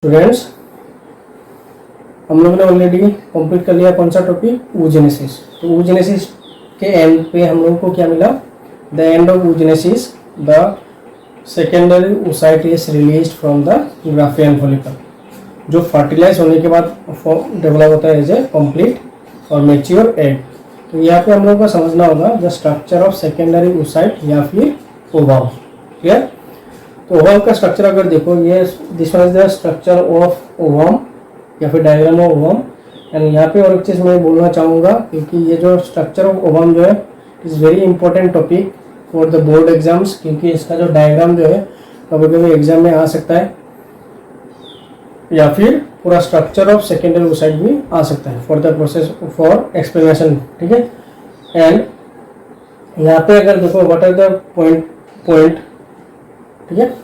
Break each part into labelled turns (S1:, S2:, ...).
S1: Students, हम लोगों ने ऑलरेडी कंप्लीट कर लिया कौन सा टॉपिक, oogenesis। तो oogenesis के एंड पे हम लोगों को क्या मिला, the end of oogenesis the secondary oocyte is released from the Graafian follicle, जो फर्टिलाइज होने के बाद डेवलप होता है एज ए कंप्लीट और मैच्योर एग। तो यहाँ पे हम लोगों को समझना होगा the structure of secondary oocyte या फिर ओवम। क्लियर? तो ओवम का स्ट्रक्चर अगर देखो, ये this one is the structure of ovum या फिर डायग्राम ऑफ ओवम। एंड यहाँ पे और एक चीज़ मैं बोलना चाहूँगा क्योंकि ये जो स्ट्रक्चर ऑफ ओवम जो है is very important topic for the board exams, क्योंकि इसका जो डायग्राम जो है कभी कभी एग्जाम में आ सकता है या फिर पूरा स्ट्रक्चर ऑफ सेकेंडरी oocyte भी आ सकता है for the process for explanation. ठीक है? एंड यहाँ पे अगर देखो व्हाट आर द पॉइंट, ठीक है,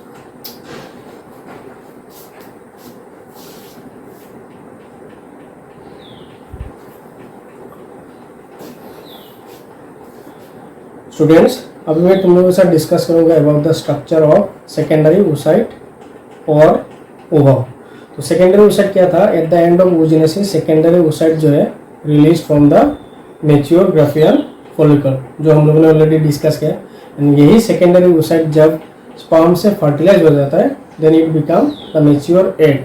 S1: स्टूडेंट्स अभी मैं तुम लोगों के साथ डिस्कस करूंगा about the structure of secondary oocyte और ओवम। तो सेकेंडरी oocyte क्या था, at the end of oogenesis secondary oocyte जो है release from the mature Graafian follicle, जो हम लोगों ने ऑलरेडी डिस्कस किया। एंड यही सेकेंडरी oocyte जब स्पर्म से फर्टिलाइज हो जाता है then it become the mature egg.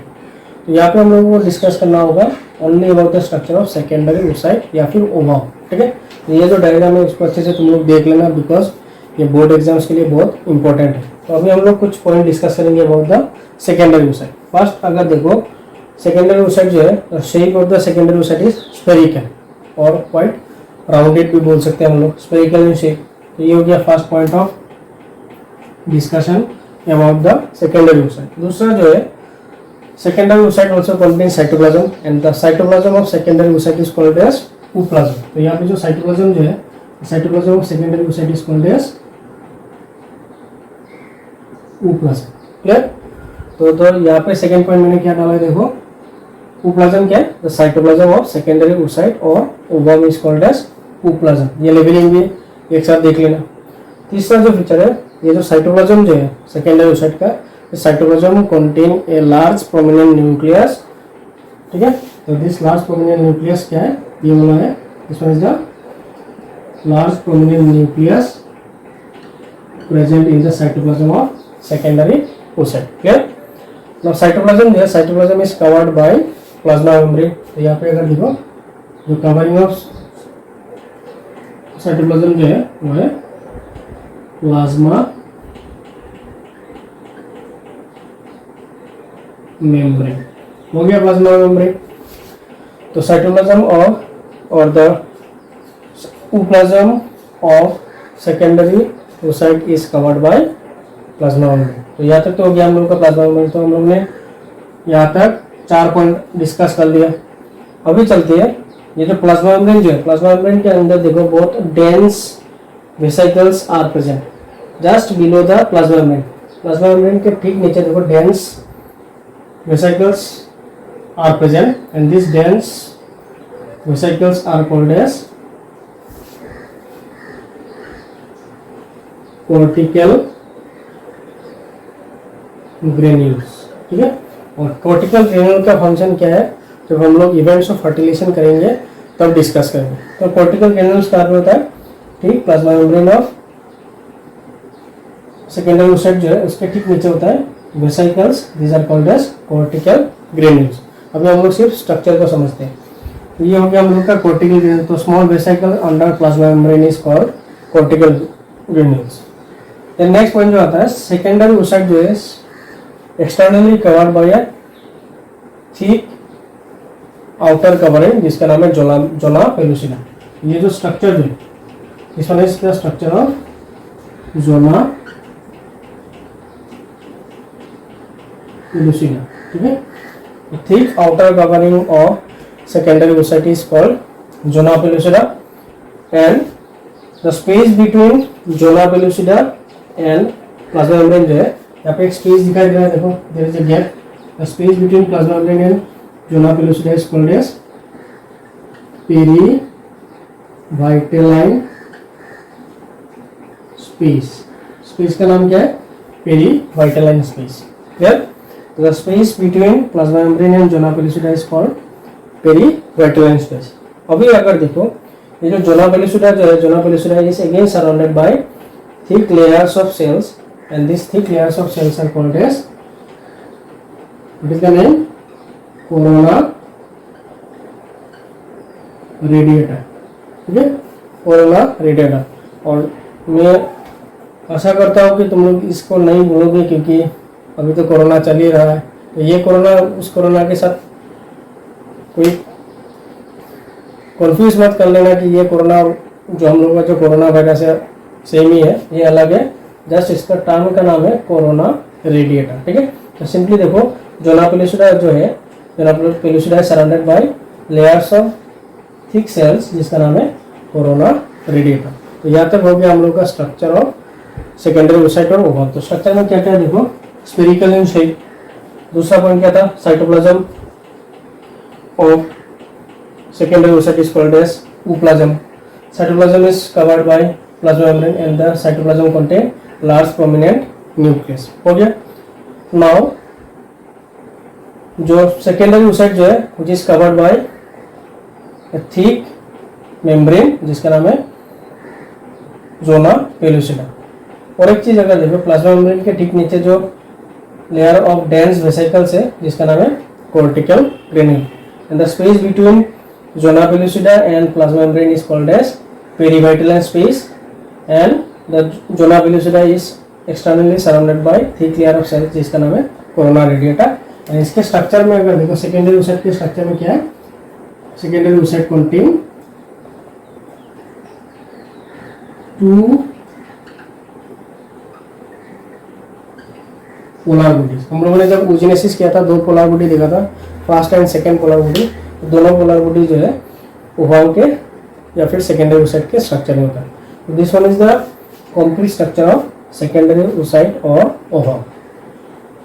S1: तो यहाँ पे हम लोगों को डिस्कस करना होगा only about the structure of secondary oocyte या फिर ओवम। ठीक है? ये जो डायग्राम है उसको अच्छे से तुम लोग देख लेना बिकॉज ये बोर्ड एग्जाम्स के लिए बहुत इंपॉर्टेंट है। तो अभी हम लोग कुछ पॉइंट डिस्कस करेंगे about the secondary oocyte। First अगर देखो सेकेंडरी oocyte जो है, shape of the secondary oocyte is spherical और क्वाइट राउंडेड भी बोल सकते हैं हम लोग, स्फेरिकल इन शेप। तो ये हो गया first point of discussion about the secondary oocyte। दूसरा जो है secondary oocyte also contains cytoplasm and the cytoplasm of secondary oocyte is called as ooplasm। तो यहाँ पे जो साइटोप्लाज्म जो है, cytoplasm of secondary oocyte is called as ooplasm। Clear? तो यहाँ पे सेकंड पॉइंट मैंने क्या डाला है देखो, ooplasm क्या है, the cytoplasm of secondary oocyte और ovum is called as ooplasm। ये लेवलिंग भी एक साथ देख लेना। तीसरा जो फीचर है, ये जो साइटोप्लाज्म जो है सेकेंडरी oocyte का, cytoplasm contain a large prominent nucleus। ठीक है? तो दिस लार्ज प्रोमिनेंट न्यूक्लियस क्या है, ये वाला है, this one is the large prominent nucleus present in the cytoplasm of secondary oocyte। Clear? Now cytoplasm जो है, cytoplasm is covered by plasma membrane. तो यहाँ पे अगर देखो जो कवरिंग ऑफ साइटोप्लाज्म जो है वो है प्लाज्मा मेम्ब्रेन। हो गया प्लाज्मा मेम्ब्रेन। तो साइटोप्लाज्म और the ooplasm of secondary oocyte is covered by plasma membrane. तो यहाँ तक तो हो गया हम लोग का प्लाज्मा मेम्ब्रेन। तो हम लोग ने यहाँ तक 4 पॉइंट डिस्कस कर लिया। अभी चलते हैं, ये जो प्लाज्मा मेम्ब्रेन जो है, प्लाज्मा मेम्ब्रेन के अंदर देखो बहुत dense vesicles are present just below the plasma membrane. Plasma membrane के ठीक नीचे देखो dense vesicles are present and these dense vesicles are called as cortical granules। ठीक है? और cortical granule का फंक्शन क्या है, जब हम लोग इवेंट्स ऑफ फर्टिलाइजेशन करेंगे तब डिस्कस करेंगे। तो cortical granules का अर्थ होता है, ठीक, plasma membrane of secondary oocyte जो है उसके ठीक नीचे होता है vesicles, these are called as cortical granules। अभी हम लोग सिर्फ स्ट्रक्चर को समझते हैं। तो ये हो गया हम लोग का cortical granules। तो small vesicle under plasma membrane is called cortical granules। Then next point जो आता है, सेकेंडरी oocyte जो है externally covered by a thick outer covering जिसका नाम है जोना पेलुसिडा। ये जो स्ट्रक्चर जो है, इस one is the structure of zona pellucida. ठीक है? Thick outer covering of secondary oocyte is called zona pellucida and the space between zona pellucida and plasma membrane जो है, यहाँ पे एक स्पेस दिखाई दे रहा है, देखो there is a gap. The space between plasma membrane and zona pellucida is called as perivitelline space. Space का नाम क्या है, perivitelline space. Clear? The space between plasma membrane and zona pellucida is called perivitelline space. अभी अगर देखो ये जो zona pellucida जो है, zona pellucida is again surrounded by thick layers of cells and this thick layers of cells are called as, what is the name, corona radiata. ठीक है, corona radiata. और मैं आशा करता हूँ कि तुम लोग इसको नहीं भूलोगे, क्योंकि अभी तो कोरोना चल ही रहा है। तो ये कोरोना उस कोरोना के साथ कोई कंफ्यूज मत कर लेना कि ये कोरोना जो हम लोग का जो कोरोना वायरस है सेम ही है, ये अलग है। जस्ट इसका टर्म का नाम है कोरोना रेडिएटा। ठीक है, तो सिंपली देखो जोना पेलुसिडा जो है, zona pellucida surrounded by layers of thick cells जिसका नाम है कोरोना रेडिएटा। तो यहाँ तक हो गया हम लोग का स्ट्रक्चर ऑफ सेकेंडरी oocyte और ओवा। तो स्ट्रक्चर में क्या क्या है देखो, स्फेरिकल इन शेप। दूसरा पॉइंट क्या था, cytoplasm of secondary oocyte is called as ooplasm. Cytoplasm is covered by plasma membrane and the cytoplasm contain large prominent nucleus. हो गया। नाउ जो सेकेंडरी oocyte जो है which is covered by thick membrane जिसका नाम है जोना पेलुसिडा। और एक चीज अगर देखो, प्लाज्मा मेम्ब्रेन के ठीक नीचे जो लेयर ऑफ डेंस वेसिकल्स है जिसका नाम है cortical granule and the space between zona pellucida and plasma membrane is called as perivitelline space and the zona pellucida is externally surrounded by thick layer of cells जिसका नाम है corona radiata. इसके structure में अगर देखो, secondary oocyte के structure में क्या है, secondary oocyte contain two polar bodies. हम लोगों ने जब oogenesis किया था, दो पोलर बॉडी देखा था, first and second polar body. तो दोनों पोलर बॉडी जो है ओवाओं के या फिर सेकेंडरी oocyte के स्ट्रक्चर में होता है। This one is the complete structure of secondary oocyte और ओवा।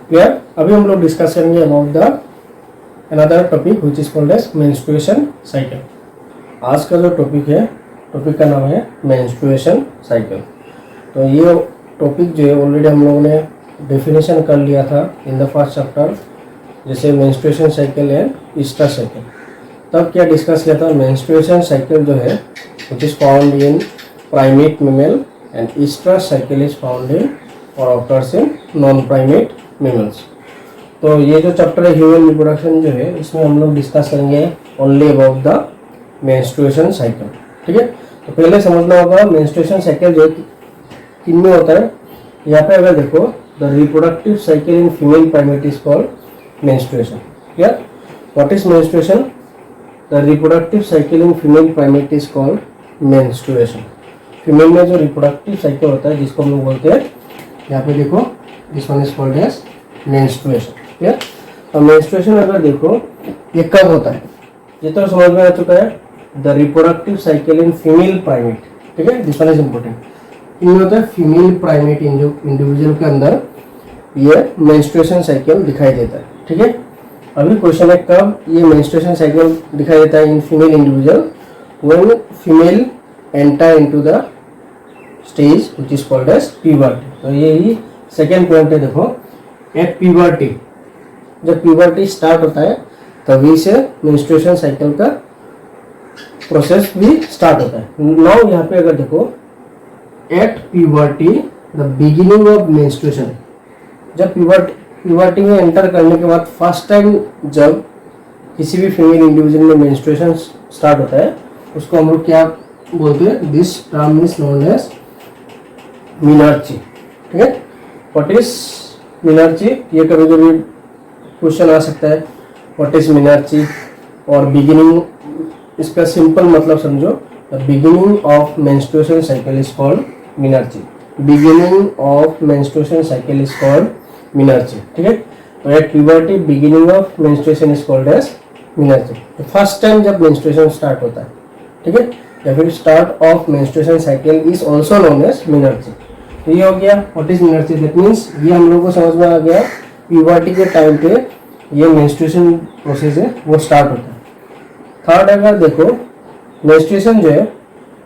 S1: क्लियर। अभी हम लोग डिस्कस करेंगे about the another topic which is called as menstruation cycle. आज का जो टॉपिक है, टॉपिक का नाम है मेंस्ट्रुएशन साइकिल। तो ये टॉपिक जो है ऑलरेडी हम लोगों ने डेफिनेशन कर लिया था इन द फर्स्ट चैप्टर, जैसे menstruation cycle and Easter cycle. तब क्या डिस्कस किया था, मेंस्ट्रुएशन साइकिल जो है which is found in primate mammal and Easter cycle is found in और ऑक्टर्स इन नॉन प्राइमेट मेमल्स। तो ये जो चैप्टर है ह्यूमन रिप्रोडक्शन जो है, इसमें हम लोग डिस्कस करेंगे only about the menstruation cycle. ठीक है, तो पहले समझना होगा मेंस्ट्रुएशन साइकिल जो किन में होता है। यहाँ पे अगर देखो, the reproductive cycle in female primate is called menstruation. Clear. What is menstruation, the reproductive cycle in female primate is called menstruation. Female में जो रिप्रोडक्टिव साइकिल होता है जिसको हम लोग बोलते हैं, यहाँ पे देखो this one is called as menstruation. Clear. और मेंस्ट्रुएशन अगर देखो ये कब होता है, ये तो समझ में आ चुका है, the reproductive cycle in female primate. ठीक है, दिस वन इज इंपॉर्टेंट। इनमें होता है फीमेल प्राइमेट इंडिविजुअल के अंदर ये मेंस्ट्रुएशन साइकिल दिखाई देता है। ठीक है, अभी क्वेश्चन है कब ये मेंस्ट्रुएशन साइकिल दिखाई देता है in female individual, when female enter into the stage which is called as puberty. तो यही सेकेंड पॉइंट है। देखो, एट प्यूबर्टी, जब प्यूबर्टी स्टार्ट होता है तभी से मेंस्ट्रुएशन साइकिल का प्रोसेस भी स्टार्ट होता है। नाउ यहाँ पे अगर देखो, at puberty the beginning of menstruation, जब प्यूबर्टी में एंटर करने के बाद फर्स्ट टाइम जब किसी भी फीमेल इंडिविजुअल में मेंस्ट्रुएशन स्टार्ट होता है, उसको हम लोग क्या बोलते हैं, this term is known as menarche. ठीक है, व्हाट इज मिनार्ची, ये कभी कभी क्वेश्चन आ सकता है, व्हाट इज मिनार्ची और बिगिनिंग, इसका सिंपल मतलब समझो, the beginning of menstruation cycle is called menarche. Beginning of menstruation cycle is called menarche. ठीक है, तो at puberty beginning of menstruation is called as menarche. तो फर्स्ट टाइम जब मेंस्ट्रुएशन स्टार्ट होता है, ठीक है, या फिर start of menstruation cycle is also known as menarche. तो ये हो गया what is menarche, that means ये हम लोग को समझ में आ गया प्यूबर्टी के टाइम पे ये मेंस्ट्रुएशन प्रोसेस है वो स्टार्ट होता है। थर्ड अगर देखो, मेंस्ट्रुएशन जो है,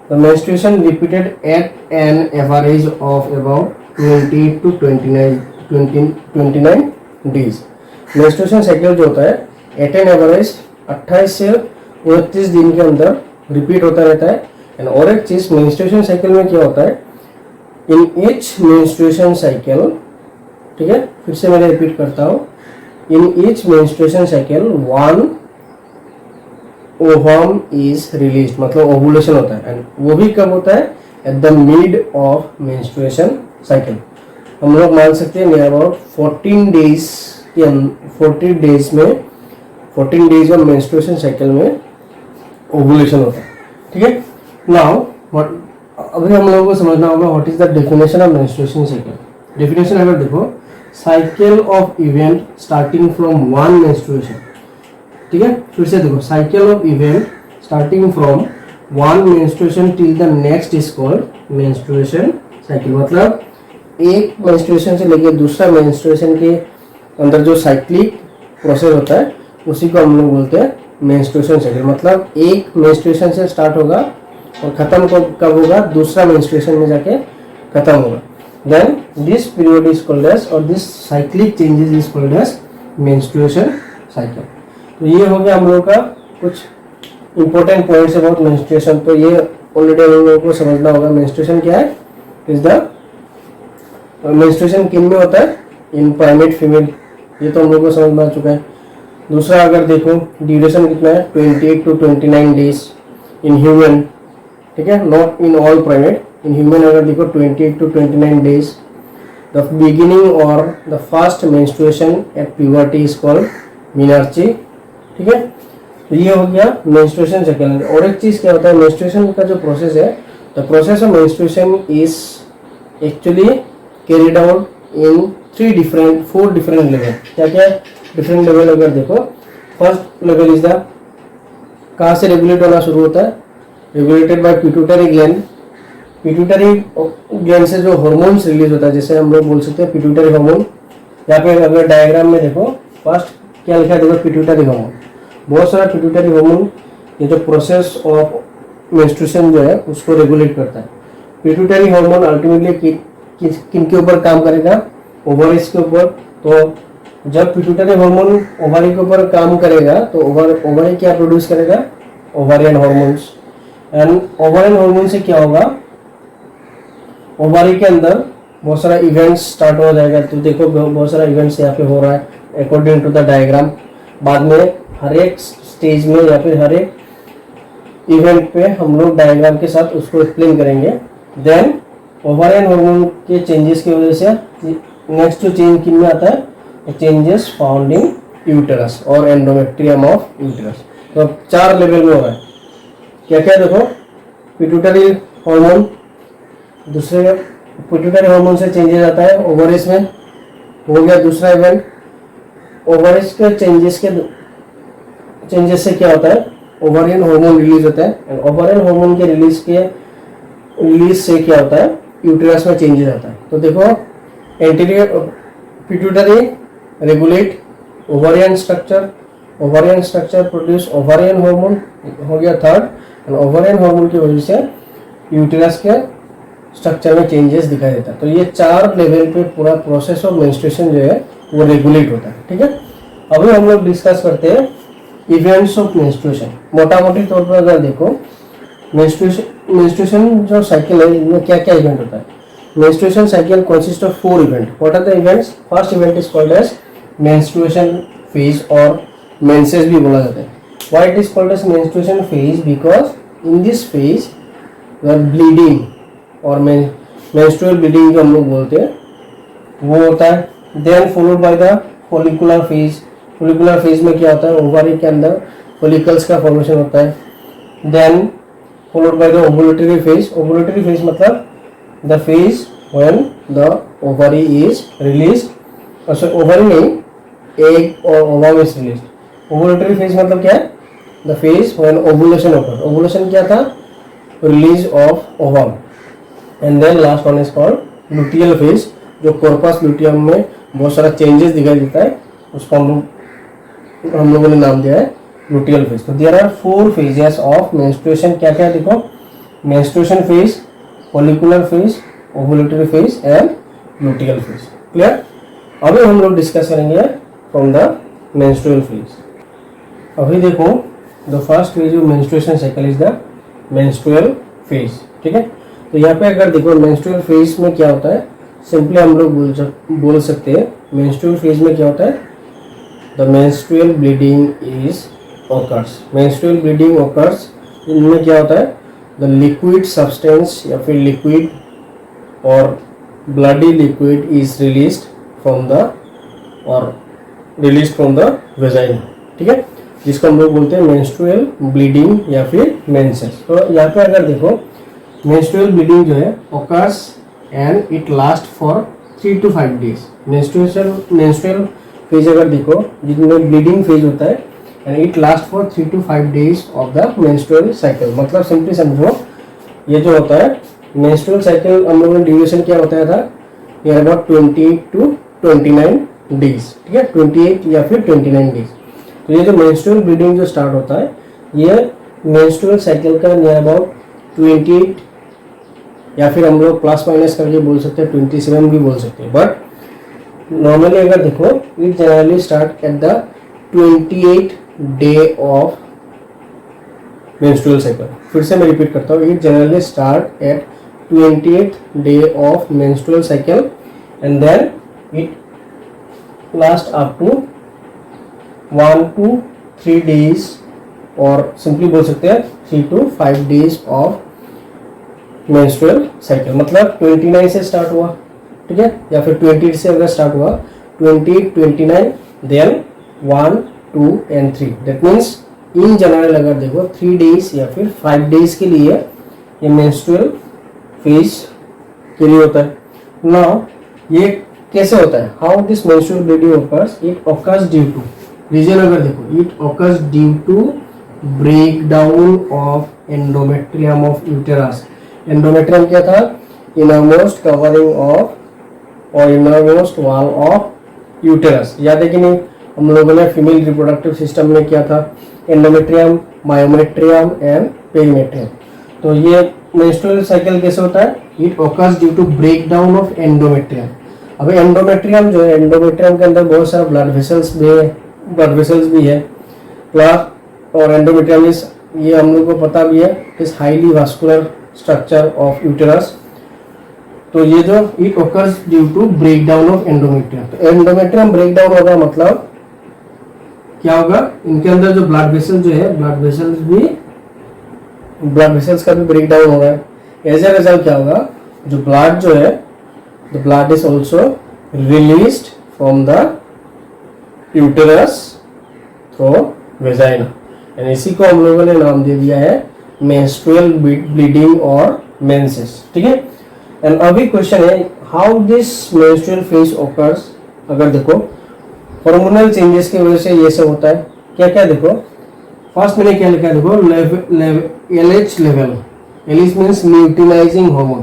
S1: the menstruation repeated at an average of about 20 to 29 days। Menstruation cycle जो होता है एट एन एवरेज 28 से 29 दिन के अंदर रिपीट होता रहता है। एंड और एक चीज मेंस्ट्रुएशन साइकिल में क्या होता है, इन ईच मेंस्ट्रुएशन साइकिल, ठीक है फिर से मैं रिपीट करता हूँ, in each menstruation cycle 1 ovum is release, मतलब ओवुलेशन होता है। एंड वो भी कब होता है, at the mid of menstruation cycle. हम लोग मान सकते हैं नियर अबाउट 14 डेज के 14 डेज ऑफ मेंस्ट्रुएशन साइकिल में ओवुलेशन होता है, ठीक है। नाउ अभी हम लोगों को समझना होगा what is the definition of menstruation cycle. Definition अगर देखो, cycle of event starting from one menstruation, ठीक है फिर से देखो, cycle of event starting from one menstruation till the next is called menstruation cycle. मतलब एक मेंस्ट्रुएशन से लेकर दूसरा मेंस्ट्रुएशन के अंदर जो साइक्लिक प्रोसेस होता है उसी को हम लोग बोलते हैं मेंस्ट्रुएशन साइकिल। मतलब एक मेंस्ट्रुएशन से स्टार्ट होगा और खत्म कब होगा, दूसरा मेंस्ट्रुएशन में जाके खत्म होगा। Then this period is called as, और this cyclic changes is called as menstruation cycle. तो ये हो गया हम लोग का कुछ इंपॉर्टेंट पॉइंट्स अबाउट मेंस्ट्रुएशन। तो ये ऑलरेडी हम लोगों को समझना होगा मेंस्ट्रुएशन क्या है। इज द मेंस्ट्रुएशन किन में होता है, इन प्राइमेट फीमेल, ये तो हम लोग को समझ में आ चुका है। दूसरा अगर देखो ड्यूरेशन कितना है, 28 to 29 डेज इन ह्यूमन, ठीक है, not in all primate. In human अगर देखो 28 to 29 days. The beginning or the first menstruation at puberty is called menarche, ठीक है। तो ये हो गया मेंस्ट्रुएशन साइकिल। और एक चीज क्या होता है, मेंस्ट्रुएशन का जो प्रोसेस है, the process of menstruation is actually carried out in 4 different level. क्या क्या डिफरेंट लेवल अगर देखो, फर्स्ट लेवल इज द, कहाँ से रेगुलेट होना शुरू होता है, regulated by pituitary gland. Pituitary gland से जो हार्मोन्स रिलीज होता है, जैसे हम लोग बोल सकते हैं पिट्यूटरी हार्मोन। यहाँ पे अगर डायग्राम में देखो, फर्स्ट क्या लिखा है देखो, पिट्यूटरी हार्मोन। बहुत सारा पिट्यूटरी हार्मोन ये जो प्रोसेस ऑफ मेंस्ट्रुएशन जो है उसको रेगुलेट करता है। पिट्यूटरी हार्मोन अल्टीमेटली किन के ऊपर काम करेगा, ओवरीज के ऊपर। तो जब पिट्यूटरी हार्मोन ओवरी के ऊपर काम करेगा तो ओवरी क्या प्रोड्यूस करेगा, ovarian hormones. And ovarian hormone से क्या होगा, ओवरी के अंदर बहुत सारा इवेंट्स स्टार्ट हो जाएगा। तो देखो बहुत सारा इवेंट्स यहाँ पे हो रहा है अकॉर्डिंग टू द डायग्राम। बाद में हर एक स्टेज में या फिर हर एक इवेंट पे हम लोग डायग्राम के साथ उसको एक्सप्लेन करेंगे। देन ओवरियन हार्मोन के चेंजेस की वजह से नेक्स्ट जो चेंज किन में आता है, चेंजेस फाउंड इन यूटेरस और एंडोमेट्रियम ऑफ यूटेरस। तो 4 लेवल में हो रहा है। क्या क्या देखो, पिट्यूटरी हार्मोन, दूसरे पिट्यूटरी हार्मोन से चेंजेस आता है ओवरीज में, हो गया दूसरा इवेंट। ओवरीज के चेंजेस से क्या होता है, ओवरियन हार्मोन रिलीज होता है। एंड ओवरियन हार्मोन के रिलीज से क्या होता है, यूटेरस में चेंजेस आता है। तो देखो anterior pituitary regulate ovarian structure produce ovarian hormone, हो गया थर्ड। एंड ओवरियन हार्मोन की वजह से यूटेरस के स्ट्रक्चर में चेंजेस दिखाई देता है। तो ये 4 लेवल पे पूरा प्रोसेस ऑफ मेंस्ट्रुएशन जो है वो रेगुलेट होता है, ठीक है। अभी हम लोग डिस्कस करते हैं इवेंट्स ऑफ मेंस्ट्रुएशन। मोटा मोटी तौर पर अगर देखो, मेंस्ट्रुएशन जो साइकिल है इनमें क्या क्या इवेंट होता है। Menstruation cycle consist of 4 event. What are the events, first event is called as menstruation phase और मेंसेस भी बोला जाता है। Why it is called as menstruation phase, because in this phase bleeding और मेंस्ट्रुअल ब्लीडिंग जो हम लोग बोलते हैं वो होता है। Then followed by the follicular phase. Follicular phase में क्या होता है, ओवरी के अंदर फॉलिकल्स का फॉर्मेशन होता है। Then followed by the ovulatory phase. Ovulatory phase मतलब the phase when the ovary is release, ovary नहीं, एग और ovum is release. Ovulatory phase मतलब क्या है, the phase when ovulation occur. Ovulation क्या था, release of ovum. And then last one is called luteal phase, जो corpus luteum में बहुत सारा चेंजेस दिखाई देता है, उसको हम लोगों ने नाम दिया है लुटियल फेज। तो there are 4 phases of menstruation. क्या क्या देखो, menstruation phase, follicular phase, ovulatory phase and luteal phase. Clear. अभी हम लोग डिस्कस करेंगे फ्रॉम द मेंस्ट्रुअल फेज। अभी देखो the first phase of menstruation cycle is the menstrual phase. ठीक है, तो यहाँ पे अगर देखो मेंस्ट्रुअल फेज में क्या होता है, सिंपली हम लोग बोल सकते हैं मेंस्ट्रुअल फेज में क्या होता है, the menstrual bleeding is occurs. Menstrual bleeding occurs, इनमें क्या होता है, द लिक्विड सब्सटेंस या फिर लिक्विड और bloody liquid is released from the vagina. ठीक है, जिसको हम लोग बोलते हैं मेंस्ट्रुअल ब्लीडिंग या फिर मेंसेस। तो यहाँ पे अगर देखो मेंस्ट्रुअल ब्लीडिंग जो है occurs and it last for 3 to 5 days. Menstrual phase अगर देखो जिसमें ब्लीडिंग फेज होता है and it last for 3 to 5 days of the menstrual cycle. मतलब सिंपली समझो ये जो होता है मेंस्ट्रुअल साइकिल हम लोगों ने ड्यूरेशन क्या बताया था, नियर अबाउट 28 to 29 डेज। ठीक है, 28 या फिर 29 डेज। तो ये जो मेंस्ट्रुअल ब्लीडिंग जो स्टार्ट होता है ये मेंस्ट्रुअल साइकिल का नियर अबाउट 28 या फिर हम लोग प्लस माइनस करके बोल सकते हैं 27 भी बोल सकते हैं, बट नॉर्मली अगर देखो it generally start at the 28 day of menstrual cycle. फिर से मैं रिपीट करता हूँ, it generally start at 28th day of menstrual cycle and then it last up to 1 to 3 days और सिंपली बोल सकते हैं 3 to 5 days of menstrual cycle. मतलब 29 से स्टार्ट हुआ, ठीक है, या फिर 28 से अगर स्टार्ट हुआ 28, 29 then 1, 2 and 3। That means in general अगर देखो 3 डेज या फिर 5 डेज के लिए ये मेंस्ट्रुअल फेज के लिए होता है। नाउ ये कैसे होता है, how this menstrual bleeding occurs, it occurs due to, reason अगर देखो it occurs due to break down of endometrium of uterus. Endometrium क्या था, इनरमोस्ट कवरिंग ऑफ और इनरमोस्ट वॉल ऑफ यूटेरस। याद है कि नहीं, हम लोगों ने फीमेल रिप्रोडक्टिव सिस्टम में क्या था, एंडोमेट्रियम, मायोमेट्रियम एंड पेरीमेट्रियम। तो ये मेंस्ट्रुअल साइकिल कैसे होता है, it occurs due to break down of endometrium. अभी एंडोमेट्रियम जो है, एंडोमेट्रियम के अंदर बहुत सारा ब्लड वेसल्स भी है प्लस, और एंडोमेट्रियम इज, ये हम लोग को पता भी है, is highly vascular structure of uterus. तो ये जो it occurs due to break down of endometrium. तो एंडोमेट्रियम ब्रेक डाउन होगा मतलब क्या होगा, इनके अंदर जो ब्लड वेसल जो है, ब्लड वेसल्स का भी ब्रेक डाउन होगा। एज ए रिजल्ट क्या होगा, जो ब्लड जो है, the blood is also released from the uterus through vagina, and इसी को हम लोगों ने नाम दे दिया है मेंस्ट्रुअल ब्लीडिंग और मेंसेस। ठीक है, एंड अभी क्वेश्चन है how this menstrual phase occurs. अगर देखो हार्मोनल चेंजेस की वजह से ये सब होता है, क्या क्या देखो, फर्स्ट मैंने क्या लिखा है देखो, LH level, LH means luteinizing hormone,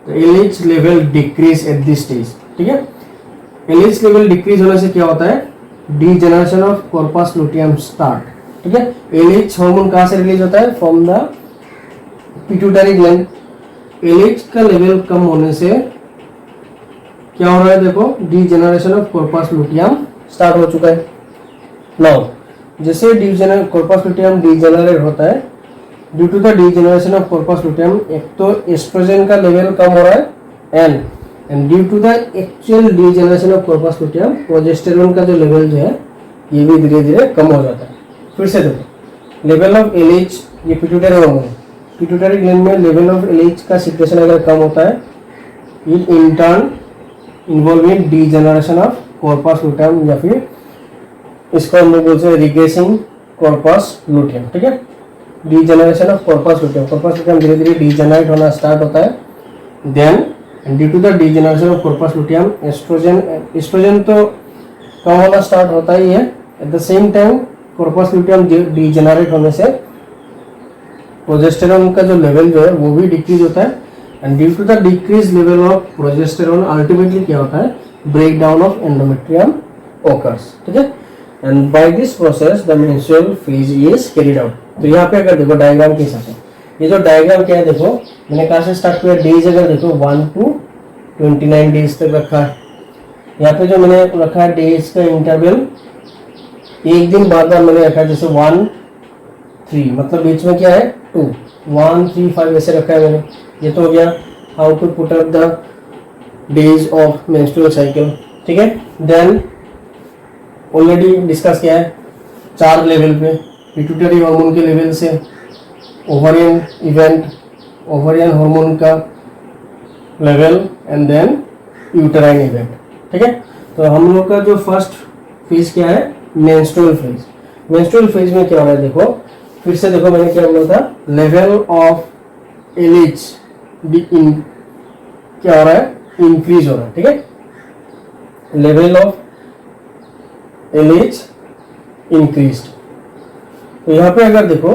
S1: तो LH level decrease at this stage. ठीक है, LH लेवल डिक्रीज होने से क्या होता है, degeneration of corpus luteum start. ठीक है, LH हार्मोन कहाँ से रिलीज होता है, from the pituitary gland. LH का लेवल कम होने से क्या हो रहा है देखो, degeneration of corpus luteum start हो चुका है। नाउ जैसे कॉर्पस लुटियम डीजेनरेट होता है, due to the degeneration of corpus luteum, एक तो एस्ट्रोजन का लेवल कम हो रहा है and due to the actual degeneration of corpus luteum, progesterone का जो लेवल जो है ये भी धीरे धीरे कम हो जाता है। फिर से देखो लेवल ऑफ LH, ये पिट्यूटरी हार्मोन, पिट्यूटरी ग्लैंड में लेवल ऑफ LH का सिक्रेशन अगर कम होता है, it in turn involve in degeneration of corpus luteum, या फिर इसको हम लोग बोलते हैं रिग्रेसिंग कॉर्पस लुटियम। ठीक है, degeneration of corpus luteum, corpus luteum धीरे धीरे डीजेनरेट होना स्टार्ट होता है। Then due to the degeneration of corpus luteum, estrogen तो कम होना स्टार्ट होता ही है, at the same time corpus luteum degenerate होने से प्रोजेस्टेरोन का जो लेवल जो है वो भी डिक्रीज होता है, and due to the decrease level of progesterone ultimately क्या होता है, break down of endometrium occurs. ठीक है, and by this process the menstrual phase is carried out. तो यहाँ पे अगर देखो डायग्राम के हिसाब से, ये जो डायग्राम क्या है देखो, मैंने कहाँ से स्टार्ट किया, डेज अगर देखो 1 to 29 डेज तक रखा है। यहाँ पे जो मैंने रखा है डेज का इंटरवल एक दिन बाद बार मैंने रखा है, जैसे 1 3, मतलब बीच में क्या है 2, 1 3 5 ऐसे रखा है मैंने। ये तो हो गया how to put up the days of menstrual cycle, ठीक है। देन ऑलरेडी डिस्कस किया है 4 लेवल पे, पिट्यूटरी हार्मोन के लेवल से ओवरियन इवेंट, ओवरियन हार्मोन का level and then uterine event, ठीक है। तो हम लोग का जो फर्स्ट फेज क्या है, मेंस्ट्रुअल फेज। मेंस्ट्रुअल फेज में क्या हो रहा है, देखो फिर से देखो मैंने क्या बोला था, लेवल ऑफ एलएच क्या हो रहा है, इंक्रीज हो रहा है, ठीक है। Level of LH increased. तो यहाँ पे अगर देखो,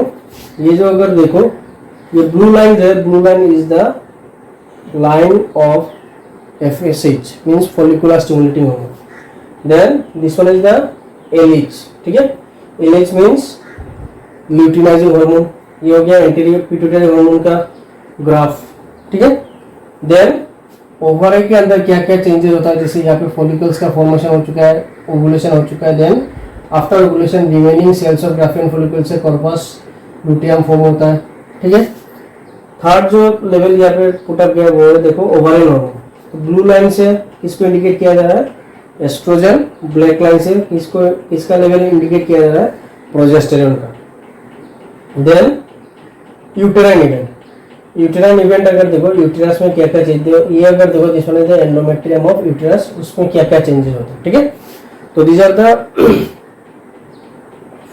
S1: ये जो अगर देखो ये ब्लू लाइन जो है, blue line is the line of FSH means follicular stimulating hormone. Then this one is the LH, ठीक है। LH means luteinizing hormone, ये हो गया एंटीरियर पिट्यूटरी हार्मोन का ग्राफ, ठीक है। देन ओवरी के अंदर क्या क्या चेंजेस होता है, जैसे यहाँ पे फॉलिकल्स का फॉर्मेशन हो चुका है, ओवुलेशन हो चुका है। Then after ovulation remaining cells of Graafian follicle से कॉर्पस लुटियम फॉर्म होता है, ठीक है। थर्ड जो लेवल यहाँ पे पुट अप गया वो है देखो ओवरियन हार्मोन। तो ब्लू लाइन से किसको इंडिकेट किया जा रहा है, एस्ट्रोजन। ब्लैक लाइन से किसको, किसका लेवल इंडिकेट किया जा रहा है, प्रोजेस्टेरोन का। Then uterine event, uterine event अगर देखो यूटेरस में क्या क्या चेंज, ये अगर देखो जिसमें एंडोमेट्रियम ऑफ यूटेरस, उसमें क्या क्या चेंजेस होते हैं, ठीक है। तो these are the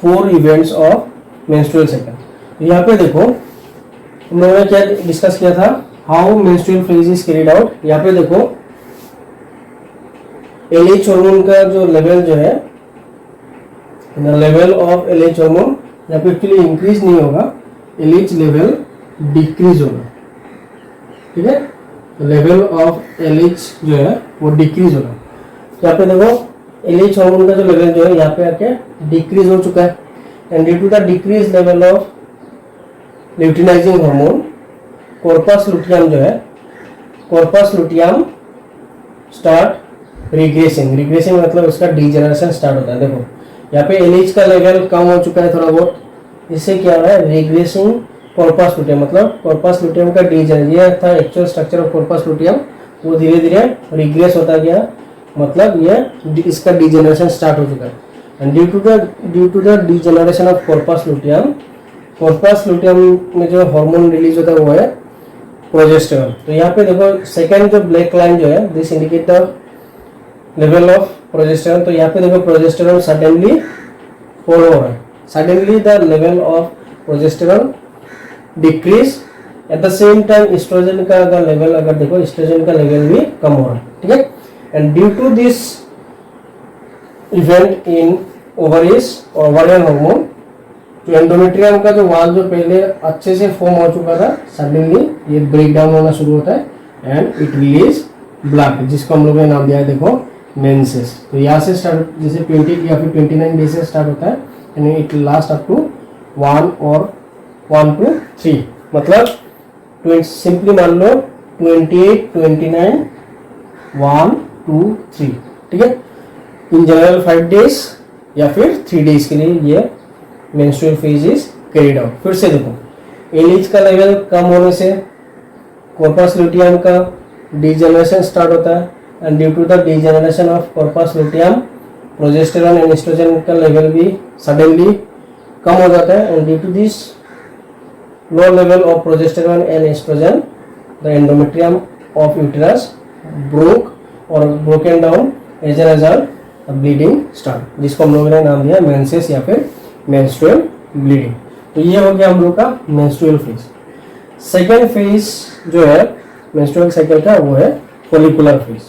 S1: 4 events of menstrual cycle. यहाँ पे देखो हम लोगों ने क्या डिस्कस किया था, how menstrual phase is carried out. यहाँ पे देखो एलएच हार्मोन का जो लेवल जो है, लेवल ऑफ एलएच हार्मोन यहाँ पे एक्चुअली इंक्रीज नहीं होगा, एलएच लेवल डिक्रीज होगा, ठीक है। लेवल ऑफ एलएच जो है वो डिक्रीज होगा। यहाँ पे देखो एलएच हार्मोन का जो लेवल जो है यहाँ पे आके डिक्रीज हो चुका है, and due to the decrease level of luteinizing hormone corpus luteum जो है, corpus luteum start regressing. Regressing मतलब उसका डीजेनरेशन स्टार्ट होता है। देखो यहाँ पे एलएच का लेवल कम हो चुका है थोड़ा बहुत, इससे क्या हो रहा है, रिग्रेसिंग कॉर्पस लुटियम, मतलब कॉर्पस लुटियम का डीजेनरेशन, ये था actual structure of corpus luteum, वो धीरे धीरे रिग्रेस होता गया, मतलब ये इसका डीजेनरेशन स्टार्ट हो चुका है। And due to the degeneration of corpus luteum, corpus luteum में जो हार्मोन रिलीज होता है वो है प्रोजेस्टेरोन। तो यहाँ पे देखो सेकंड जो ब्लैक लाइन जो है, this indicate the level of progesterone. तो यहाँ पे देखो प्रोजेस्टेरोन सडनली फॉल हो रहा है, suddenly the level of progesterone decrease, at the same time estrogen का लेवल अगर देखो, एस्ट्रोजन का लेवल भी कम हो रहा है, ठीक है। And due to this event in ovaries और ओवरियन हार्मोन, तो एंडोमेट्रियम का जो वाल जो पहले अच्छे से फॉर्म हो चुका था, सडनली ये ब्रेक डाउन होना शुरू होता है एंड इट रिलीज ब्लड, जिसको हम लोगों ने नाम दिया है देखो मेंसेस। तो यहाँ से स्टार्ट, जैसे 20 या फिर 29 डेज से स्टार्ट होता है and it last up to 1 और 1 to 3, मतलब सिंपली मान लो 28 29 1 2 3, ठीक है। इन जनरल 5 डेज या फिर 3 डेज के लिए ये menstrual phase is carried out. फिर से देखो एलएच का लेवल कम होने से कॉर्पस लुटियम का डीजेनरेशन स्टार्ट होता है, and due to the degeneration of corpus luteum progesterone and oestrogen का लेवल भी सडनली कम हो जाता है, and due to this low level of progesterone and oestrogen the endometrium of uterus broke और broken down, as an result bleeding start, जिसको हम लोगों ने नाम दिया मेंसेस या फिर मेंस्ट्रुअल ब्लीडिंग। तो ये हो गया हम लोग का मेंस्ट्रुअल फेज। सेकेंड फेज जो है मेंस्ट्रुअल साइकिल का वो है फॉलिकुलर फेज।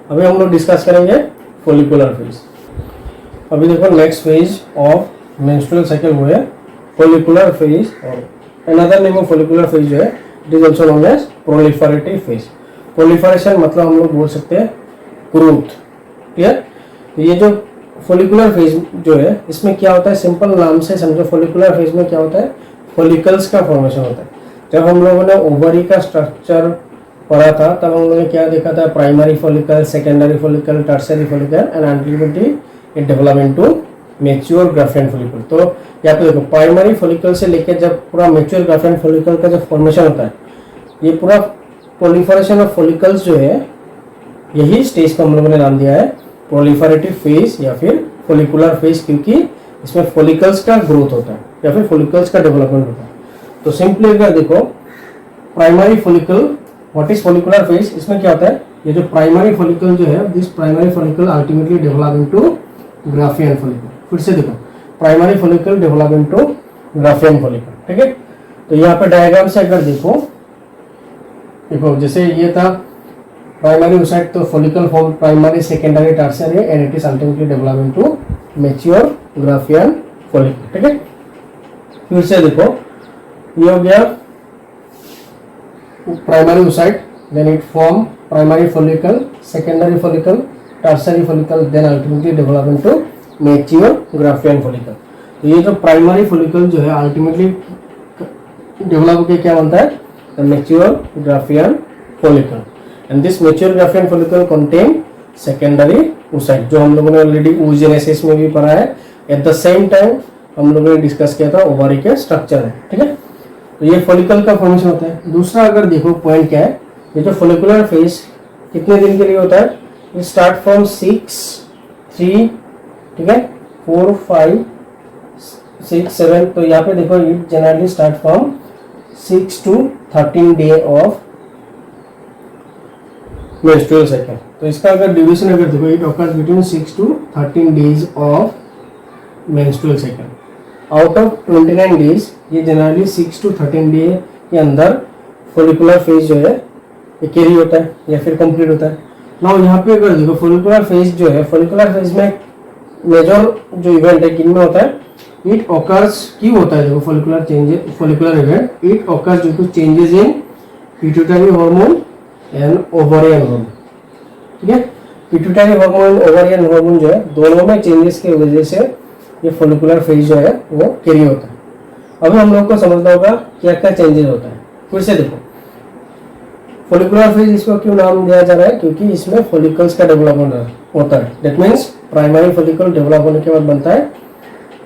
S1: अभी हम लोग डिस्कस करेंगे फॉलिकुलर फेज। अभी देखो next phase of menstrual cycle वो है फॉलिकुलर फेज, और another name of follicular phase जो है it is also known as proliferative phase. Proliferation मतलब हम लोग बोल सकते हैं ग्रोथ, क्लियर। तो ये जो फॉलिकुलर फेज जो है इसमें क्या होता है, सिंपल नाम से समझो, फॉलिकुलर फेज में क्या होता है, फॉलिकल्स का फॉर्मेशन होता है। जब हम लोगों ने ओवरी का स्ट्रक्चर पढ़ा था तब हम लोगों ने क्या देखा था, primary follicle, secondary follicle, tertiary follicle, and ultimately it develop into mature Graafian follicle. तो यहाँ पे देखो प्राइमरी फॉलिकल से लेकर जब पूरा मैच्योर ग्राफियन फॉलिकल का जब फॉर्मेशन होता है, ये पूरा प्रोलिफरेशन ऑफ फॉलिकल्स जो है, यही स्टेज को हम लोगों ने नाम दिया है प्रोलिफरेटिव फेज या फिर फॉलिकुलर फेज, क्योंकि इसमें फॉलिकल्स का ग्रोथ होता है या फिर फॉलिकल्स का डेवलपमेंट होता है। तो सिंपली अगर देखो primary follicle, what is follicular phase, इसमें क्या होता है, ये जो प्राइमरी फॉलिकल जो है, this primary follicle ultimately develop into Graafian follicle. फिर से देखो primary follicle develop into Graafian follicle, ठीक है। तो यहाँ पे डायग्राम से अगर देखो जैसे ये था प्राइमरी oocyte, तो follicle form primary, secondary, tertiary and it is ultimately develop into mature Graafian follicle, ठीक है। फिर से देखो ये हो गया primary oocyte, then it form primary follicle, secondary follicle, tertiary follicle, then ultimately develop into mature Graafian follicle. तो ये जो प्राइमरी फॉलिकल जो है अल्टीमेटली डेवलप होकर क्या बनता है, mature Graafian follicle. And this mature Graafian follicle contain secondary oocyte, जो हम लोगों ने ऑलरेडी oogenesis में भी पढ़ा है। एट द सेम टाइम हम लोगों ने डिस्कस किया था ओवरी के स्ट्रक्चर है, ठीक है। तो ये फॉलिकल का फॉर्मेशन होता है। दूसरा अगर देखो पॉइंट क्या है, ये जो फॉलिकुलर फेज कितने दिन के लिए होता है, ये स्टार्ट फ्रॉम 6, 3, ठीक है, 4, 5, 6, 7। तो यहाँ पे देखो it generally start from 6 to 13 day of menstrual cycle. तो इसका अगर ड्यूरेशन अगर देखो, it occurs between 6 to 13 days of menstrual cycle. Out of 29 days ये जनरली 6 to 13 डे के अंदर फॉलिकुलर फेज जो है ये कैरी होता है या फिर कंप्लीट होता है। नाउ यहाँ पे अगर देखो फॉलिकुलर फेज जो है, फॉलिकुलर फेज में मेजर जो इवेंट है किन में होता है, इट ऑकर्स क्यों होता है, देखो follicular changes, follicular event it occurs due to changes in pituitary hormone and ovarian hormone, ठीक है। पिट्यूटरी हार्मोन, ओवरियन हार्मोन जो है, दोनों में चेंजेस की वजह से ये फॉलिकुलर फेज जो है वो कैरी होता है। अभी हम लोग को समझना होगा क्या क्या चेंजेस होता है। फिर से देखो फॉलिकुलर फेज इसको क्यों नाम दिया जा रहा है, क्योंकि इसमें फॉलिकल्स का डेवलपमेंट होता है। That means primary follicle develop होने के बाद बनता है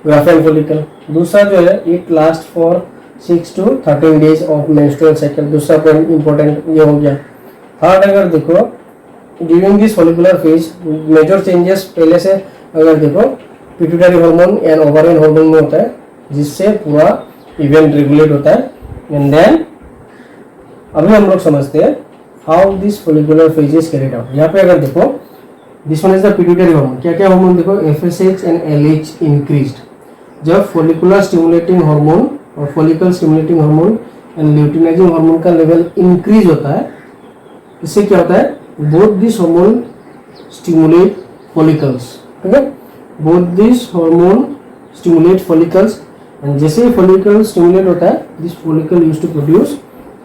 S1: ग्राफियन फॉलिकल। दूसरा जो है it last for 6 to 13 days of menstrual cycle. दूसरा पॉइंट इंपॉर्टेंट ये हो गया। थर्ड अगर देखो during this follicular phase major changes पहले से अगर देखो pituitary hormone and ovarian hormone में होता है, जिससे पूरा इवेंट रेगुलेट होता है। एंड देन अभी हम लोग समझते हैं how this follicular phase is carried out. यहाँ पे अगर देखो this one is the pituitary hormone. क्या क्या हार्मोन देखो, FSH एंड LH इंक्रीज्ड। जब फॉलिकुलर स्टिमुलेटिंग हार्मोन और follicle stimulating hormone and luteinizing hormone का लेवल इंक्रीज होता है, इससे क्या होता है, both this hormone stimulate follicles, ठीक है, both this hormone stimulate follicles. And जैसे फॉलिकल स्टिमुलेट होता है, this follicle use to produce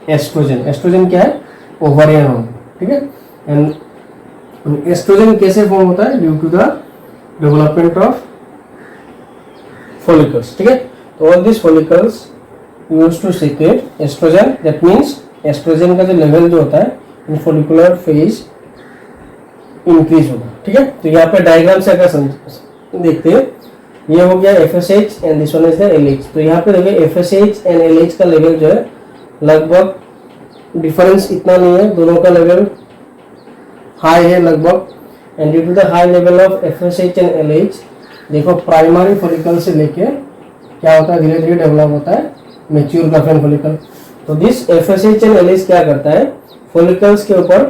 S1: estrogen. Estrogen क्या है, ओवरियन हार्मोन, ठीक है। एंड एस्ट्रोजन कैसे फॉर्म होता है, due to the development of follicles, ठीक है। तो all this follicles use to secrete estrogen. That means estrogen का जो लेवल जो होता है इन फॉलिकुलर फेज इंक्रीज होगा, ठीक है। तो यहाँ पे डायग्राम से अगर देखते हैं, ये हो गया FSH and this one is the LH। तो यहाँ पे देखिए FSH एंड LH का लेवल जो है लगभग डिफरेंस इतना नहीं है, दोनों का लेवल हाई है लगभग। And due to the high level of FSH and LH देखो प्राइमरी फॉलिकल से लेके क्या होता है, धीरे धीरे डेवलप होता है मैच्योर ग्राफियन फॉलिकल। तो दिस FSH एंड LH क्या करता है, फॉलिकल्स के ऊपर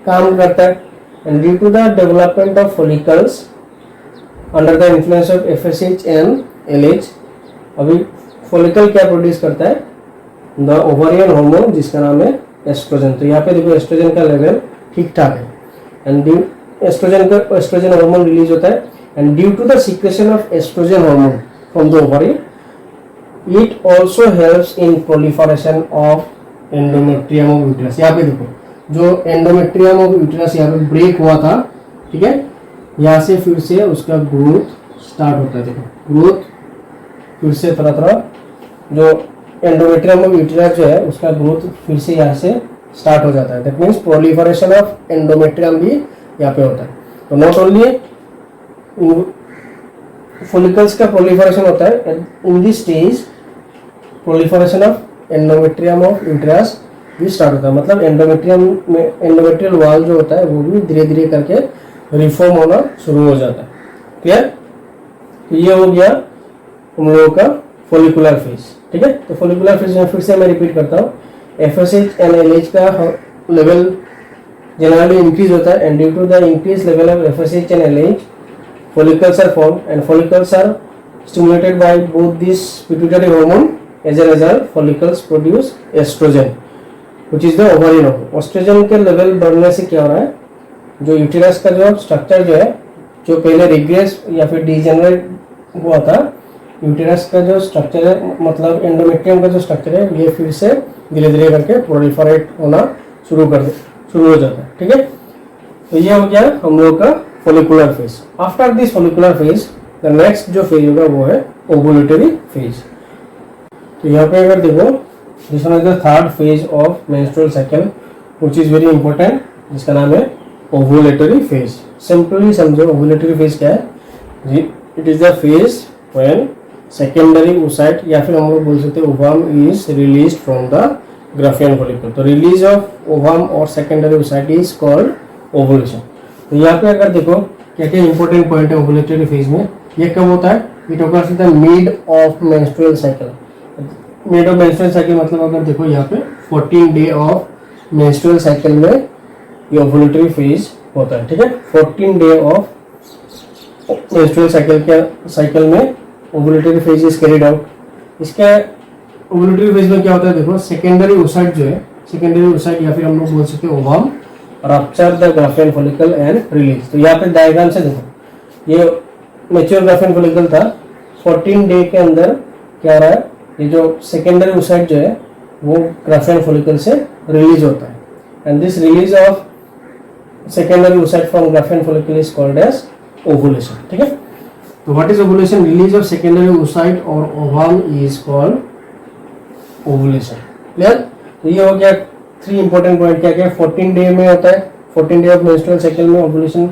S1: काम करता है। And due to the development of follicles under the influence of FSH and LH, अभी फॉलिकल क्या प्रोड्यूस करता है, द ओवरियन हार्मोन जिसका नाम है एस्ट्रोजन। तो यहाँ पे देखो एस्ट्रोजन का लेवल ठीक ठाक है। एंड एस्ट्रोजन हार्मोन रिलीज होता है। And due to the secretion of estrogen hormone from the ovary, it also helps in proliferation of endometrium of uterus. यहाँ पे देखो जो एंडोमेट्रियम ऑफ यूट्रस यहाँ पे ब्रेक हुआ था, ठीक है, यहाँ से फिर से उसका ग्रोथ स्टार्ट होता है। देखो ग्रोथ फिर से तरह तरह जो एंडोमेट्रियम ऑफ यूट्रस जो है उसका ग्रोथ फिर से यहाँ से स्टार्ट हो जाता है। That means proliferation of endometrium भी यहाँ पे होता है। तो नॉट ओनली फॉलिकल्स का प्रोलिफरेशन होता है in this stage proliferation of endometrium of uterus भी स्टार्ट होता है, मतलब एंडोमेट्रियम में एंडोमेट्रियल वॉल जो होता है वो भी धीरे धीरे करके रिफॉर्म होना शुरू हो जाता है। क्लियर? तो ये हो गया हम लोगों का फॉलिकुलर फेज। ठीक है, तो फॉलिकुलर फेज में फिर से मैं रिपीट करता हूँ, FSH एंड LH का लेवल जनरली इंक्रीज होता है and due to the increase level of FSH and LH follicles are formed and follicles are stimulated by both this pituitary hormone. As a result, follicles produce estrogen, which is the ovarian hormone. Estrogen के level बढ़ने से क्या हो रहा है, जो uterus का जो स्ट्रक्चर जो है, जो पहले रिग्रेस या फिर डिजेनरेट हुआ था, यूटेरस का जो स्ट्रक्चर है, मतलब एंडोमेट्रियम का जो स्ट्रक्चर है, ये फिर से धीरे धीरे करके प्रोलिफरेट होना शुरू हो जाता है। ठीक है, तो ये हो गया हम लोग का follicular phase. After this follicular phase, the next जो phase होगा वो है ovulatory phase. तो यहाँ पे अगर देखो, this one is the third phase of menstrual cycle, which is very important, जिसका नाम है ovulatory phase. Simply समझो ovulatory phase क्या है? It is the phase when secondary oocyte या फिर हम लोग बोल सकते हैं ovum is released from the Graafian follicle. तो release of ovum और secondary oocyte is called ovulation. तो यहाँ पे अगर देखो क्या क्या इंपॉर्टेंट पॉइंट है ओवुलेटरी फेज में, ये कब होता है, it occurs in the mid of menstrual cycle. Mid of menstrual cycle मतलब अगर देखो यहाँ पे 14 डे ऑफ मेंस्ट्रुअल साइकिल में ये ओवुलेटरी फेज होता है। ठीक है, 14 डे ऑफ मेंस्ट्रुअल साइकिल में ovulatory phase is carried out. इसका ओवुलेटरी फेज में क्या होता है, देखो सेकेंडरी oocyte जो है, सेकेंडरी oocyte या फिर हम लोग बोल सकते हैं ovum rupture the Graafian follicle and release. तो यहाँ पे डायग्राम से देखो, ये मैच्योर ग्राफियन फॉलिकल था, 14 डे के अंदर क्या हो रहा है, ये जो सेकेंडरी oocyte जो है वो ग्राफियन फॉलिकल से रिलीज होता है and this release of secondary oocyte from Graafian follicle is called as ovulation. ठीक है, तो what is ovulation? Release of secondary oocyte और ovum is called ovulation. Clear? तो ये हो गया 3 इंपॉर्टेंट पॉइंट। क्या क्या 14 डे में होता है, 14 डे ऑफ मेंस्ट्रुअल साइकिल में ओवुलेशन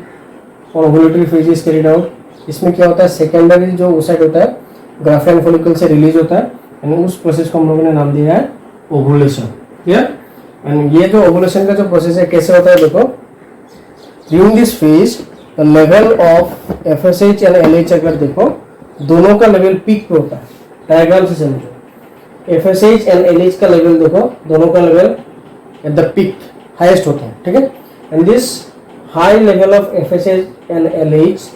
S1: और ovulatory phase is carried out. इसमें क्या होता है, सेकेंडरी जो oocyte होता है ग्राफियन फॉलिकल से रिलीज होता है यानी उस प्रोसेस को हम लोगों ने नाम दिया है ओवुलेशन। क्लियर? एंड ये जो ओवुलेशन का जो प्रोसेस है कैसे होता है, देखो during this phase the level of FSH and LH अगर देखो दोनों का लेवल पीक पे होता है। डायग्राम से समझो, FSH एंड LH का लेवल देखो दोनों का level at the peak highest होता है। ठीक है, and this high level of FSH and LH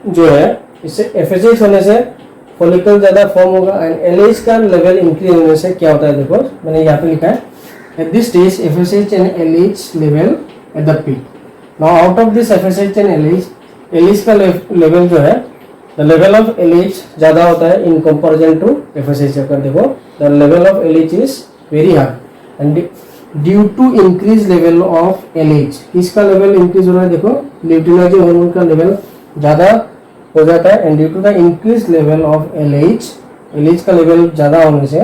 S1: जो है, इससे FSH होने से फॉलिकल ज्यादा फॉर्म होगा एंड LH का लेवल इंक्रीज होने से क्या होता है, देखो मैंने यहाँ पे लिखा है at this stage FSH and LH level at the peak. Now out of this FSH and LH का लेवल जो है, द लेवल ऑफ LH ज्यादा होता है इन कंपैरिजन टू FSH। अगर देखो the level of LH is very high and due to increase level of LH, इसका level increase हो रहा है, देखो ल्यूटिनाइजिंग हार्मोन का लेवल ज्यादा हो जाता है and due to the increase level of LH का लेवल ज्यादा होने से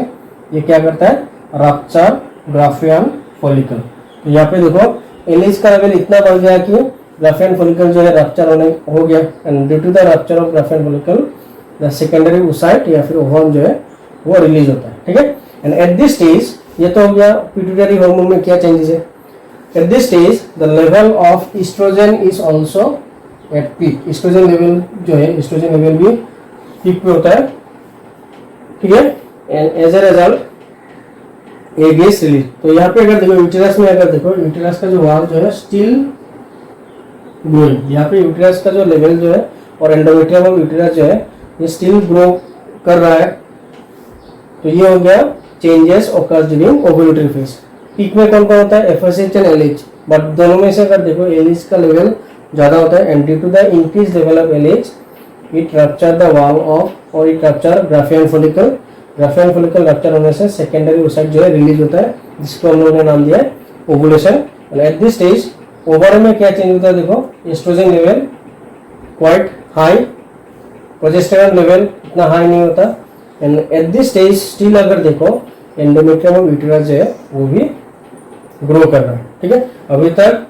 S1: ये क्या करता है, रप्चर ग्राफियन फॉलिकल। तो यहाँ पे देखो LH का लेवल इतना बढ़ गया कि ग्राफियन फॉलिकल जो है रप्चर हो गया and due to the rupture of Graafian follicle the secondary oocyte या फिर ओवम जो है वो रिलीज होता है। ठीक है, एंड एट दिस स्टेज ये तो हो गया पिट्यूटरी हार्मोन में क्या चेंजेस है। At this stage the level of estrogen is also at peak. Estrogen level जो है, एस्ट्रोजन लेवल भी पीक पे होता है। ठीक है, and as a result a gas release. तो यहाँ पे अगर देखो यूटेरस में, अगर देखो यूटेरस का जो वाल जो है स्टिल ग्रोइंग, यहाँ पे यूटेरस का जो लेवल जो है और एंडोमेट्रियम ऑफ यूटेरस जो है ये स्टिल ग्रो कर रहा है। तो ये हो गया changes occurs during ovulatory phase. Peak में कौन कौन होता है, FSH एंड LH, बट दोनों में से अगर देखो LH का लेवल ज्यादा होता है and due to the increase level of LH it rupture the wall of और it rupture Graafian follicle. Graafian follicle rupture होने से सेकेंडरी oocyte जो है रिलीज होता है, जिसको हम लोगों ने नाम दिया है ovulation. And at this stage over में क्या चेंज होता है, देखो estrogen level quite high, progesterone level इतना हाई नहीं होता and at this stage still अगर देखो एंडोमेट्रियम ऑफ यूटेरस जो है वो भी ग्रो कर रहा है। ठीक है, अभी तक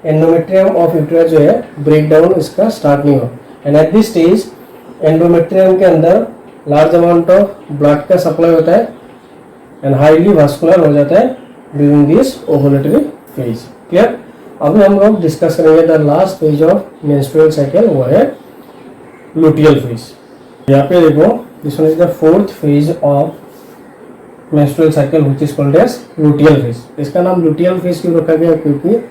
S1: एंडोमेट्रियम ऑफ यूटेरस जो है ब्रेक डाउन इसका स्टार्ट नहीं हुआ and at this stage endometrium के अंदर लार्ज अमाउंट ऑफ ब्लड का सप्लाई होता है एंड हाईली वास्कुलर हो जाता है during this ovulatory phase. Clear? अभी हम लोग डिस्कस करेंगे the last phase of menstrual cycle, वो है लुटियल फेज। यहाँ पे देखो, this one is the fourth phase of menstrual cycle which is called as luteal phase. इसका नाम लुटियल फेज क्यों रखा गया? क्योंकि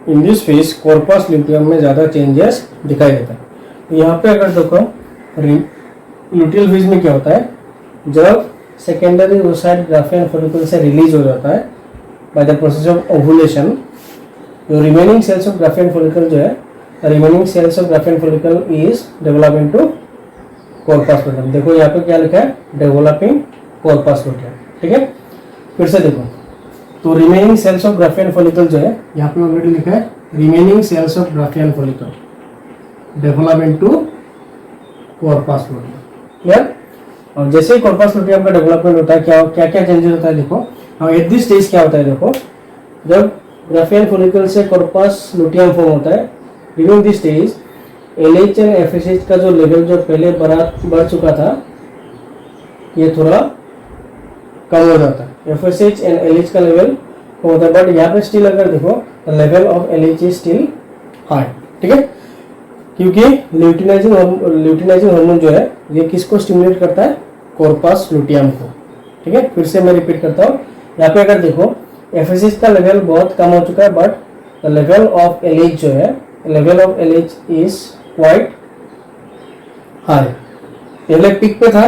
S1: इन दिस फेज कॉर्पस ल्यूटियम में ज़्यादा चेंजेस दिखाई देता है। तो यहाँ पे अगर देखो लुटियल फेज में क्या होता है, जब सेकेंडरी oocyte ग्राफियन फॉलिकल से रिलीज हो जाता है by the process of ovulation, जो remaining cells of Graafian follicle जो है, remaining cells of Graafian follicle is develop into corpus luteum. देखो यहाँ पे क्या लिखा है, डेवलपिंग कॉर्पस लुटियम। ठीक है, फिर से देखो, तो remaining cells of Graafian follicle जो है, यहाँ पे ऑलरेडी लिखा है remaining cells of Graafian follicle develop into corpus luteum. Clear? और जैसे ही कॉर्पस लुटियम का डेवलपमेंट होता है, क्या क्या चेंजेस होता है देखो। एट दिस स्टेज क्या होता है देखो, जब ग्राफियन फॉलिकल से कॉर्पस लुटियम फॉर्म होता है, during this stage LH and FSH का जो लेवल जो पहले बढ़ चुका था, ये थोड़ा कम हो जाता है। FSH एंड LH का लेवल कम होता है, बट यहाँ पे स्टिल अगर देखो the level of LH is still high. ठीक है, क्योंकि ल्यूटिनाइजिंग हार्मोन जो है, ये किसको स्टिमुलेट करता है? कॉर्पस लुटियम को। ठीक है, फिर से मैं रिपीट करता हूँ, यहाँ पे अगर देखो FSH का लेवल बहुत कम हो चुका है, but the level of LH जो है, level of LH is quite high. पहले पिक पे था,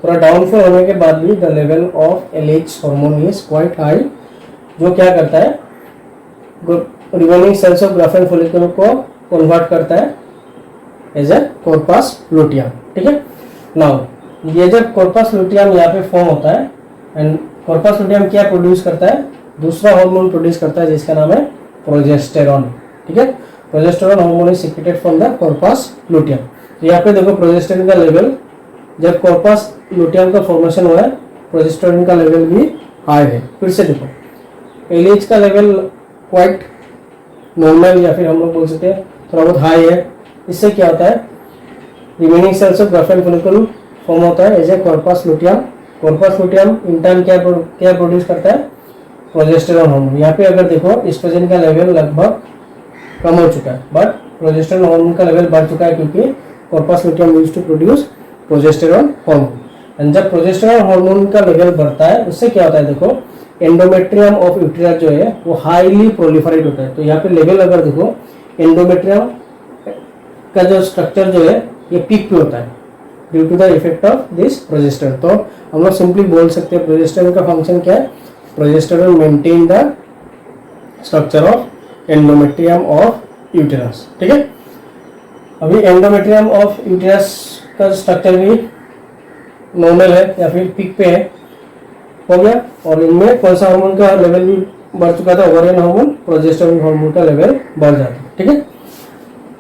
S1: थोड़ा डाउनफॉल होने के बाद भी the level of LH hormone is quite high, जो क्या करता है, remaining cells of Graafian follicle को कन्वर्ट करता है एज ए कॉर्पस लुटियम। ठीक है, नाउ ये जब कॉर्पस लुटियम यहाँ पे फॉर्म होता है, एंड कॉर्पस लुटियम क्या प्रोड्यूस करता है? दूसरा हार्मोन प्रोड्यूस करता है जिसका नाम है प्रोजेस्टेरॉन। ठीक है, progesterone hormone is secreted from the corpus luteum. तो यहाँ पे देखो प्रोजेस्टेरॉन का लेवल, जब कॉर्पस लुटियम का फॉर्मेशन हुआ है, प्रोजेस्टेरॉन का लेवल भी हाई है। फिर से देखो, LH का लेवल क्वाइट नॉर्मल या फिर हम लोग बोल सकते हैं थोड़ा बहुत हाई है। इससे क्या होता है, remaining cells of Graafian follicle form होता है as a corpus luteum. Corpus luteum in turn क्या प्रोड्यूस करता है? Progesterone hormone. यहाँ पे अगर देखो एस्ट्रोजन का लेवल लगभग कम हो चुका है, बट प्रोजेस्टेरॉन हार्मोन का लेवल बढ़ चुका है, क्योंकि corpus luteum used to produce progesterone hormone. And जब प्रोजेस्टेरॉन हार्मोन का लेवल बढ़ता है, उससे क्या होता है देखो, एंडोमेट्रियम ऑफ यूट्रस जो है वो हाईली प्रोलिफरेट होता है। तो यहाँ पे लेवल अगर देखो, एंडोमेट्रियम का जो स्ट्रक्चर जो है ये पीक पे होता है due to the effect of this progesterone. तो हम लोग सिंपली बोल सकते हैं प्रोजेस्टेरॉन का फंक्शन क्या है? Progesterone maintain the structure of endometrium of uterus. ठीक है, अभी एंडोमेट्रियम ऑफ यूटेरस का स्ट्रक्चर भी नॉर्मल है या फिर पीक पे है, हो गया। और इनमें कौन सा हार्मोन का लेवल भी बढ़ चुका था? ओवरियन हार्मोन, प्रोजेस्टेरॉन हार्मोन का लेवल बढ़ जाता है। ठीक है,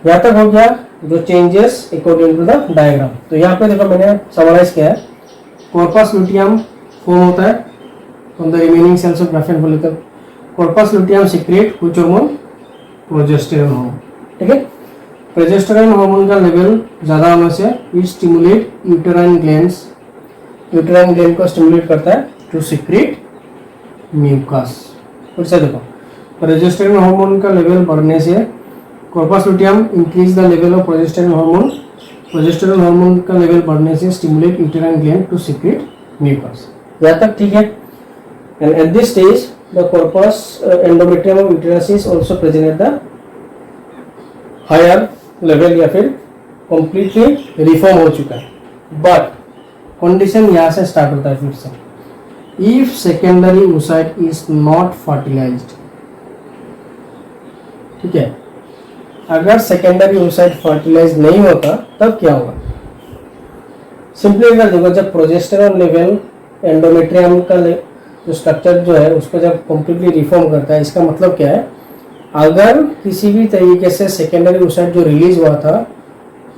S1: यहाँ तक हो गया जो changes according to the diagram. तो यहाँ पे देखो मैंने समराइज किया है, कॉर्पस लुटियम फॉर्म होता है from the remaining cells of Graafian follicle. Corpus luteum secrete which hormone? Progesterone hormone. ठीक है, प्रोजेस्टेरॉन हार्मोन का लेवल ज्यादा होने से it stimulate uterine glands, uterine gland को स्टिमुलेट करता है टू सीक्रेट म्यूकस। फिर से देखो, प्रोजेस्टेरॉन हार्मोन का लेवल बढ़ने से corpus luteum increase the level of progesterone hormone, progesterone hormone का लेवल बढ़ने से stimulate uterine gland to secrete mucus. यहाँ तक ठीक है। And at this stage the corpus endometrium of uterus is also present at the higher level या फिर completely reform हो चुका है। बट कंडीशन यहाँ से स्टार्ट होता है फिर से, if secondary oocyte is not fertilized. ठीक है, अगर सेकेंडरी oocyte फर्टिलाइज नहीं होता तब क्या होगा? सिंपली अगर देखो, जब प्रोजेस्टेरॉन लेवल एंडोमेट्रियम का जो स्ट्रक्चर जो है उसको जब कंप्लीटली रिफॉर्म करता है, इसका मतलब क्या है, अगर किसी भी तरीके से सेकेंडरी oocyte जो रिलीज हुआ था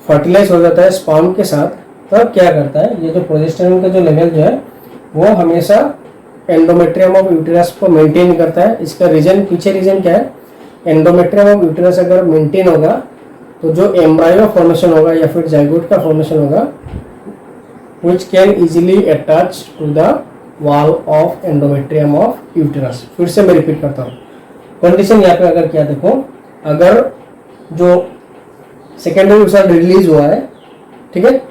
S1: फर्टिलाइज हो जाता है स्पर्म के साथ, तब क्या करता है, ये जो प्रोजेस्टेरॉन का जो लेवल जो है वो हमेशा एंडोमेट्रियम ऑफ यूटेरस को मेंटेन करता है। इसका रीजन, पीछे रीजन क्या है, एंडोमेट्रियम ऑफ यूटेरस अगर मेंटेन होगा तो जो एम्ब्रायो फॉर्मेशन होगा या फिर जाइगोट का फॉर्मेशन होगा which can easily attach to the wall of endometrium of uterus। फिर से मैं रिपीट करता हूँ, कंडीशन यहाँ पे अगर क्या देखो, अगर जो सेकेंडरी oocyte रिलीज हुआ है, ठीक है,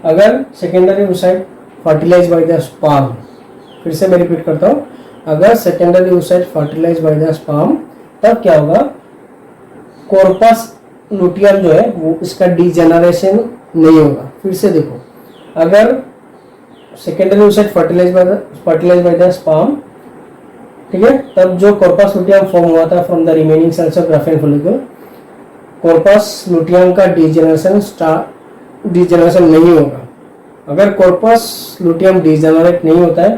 S1: अगर secondary oocyte fertilise by the sperm, फिर से मैं रिपीट करता हूँ, अगर secondary oocyte fertilise by the sperm, तब क्या होगा, कॉर्पस लुटियम जो है वो इसका डिजेनरेशन नहीं होगा। फिर से देखो, अगर secondary oocyte fertilise by the sperm, ठीक है, तब जो कॉर्पस लुटियम फॉर्म हुआ था from the remaining cells of Graafian follicle, corpus luteum का डिजेनरेशन नहीं होगा। अगर कॉर्पस लुटियम डिजेनरेट नहीं होता है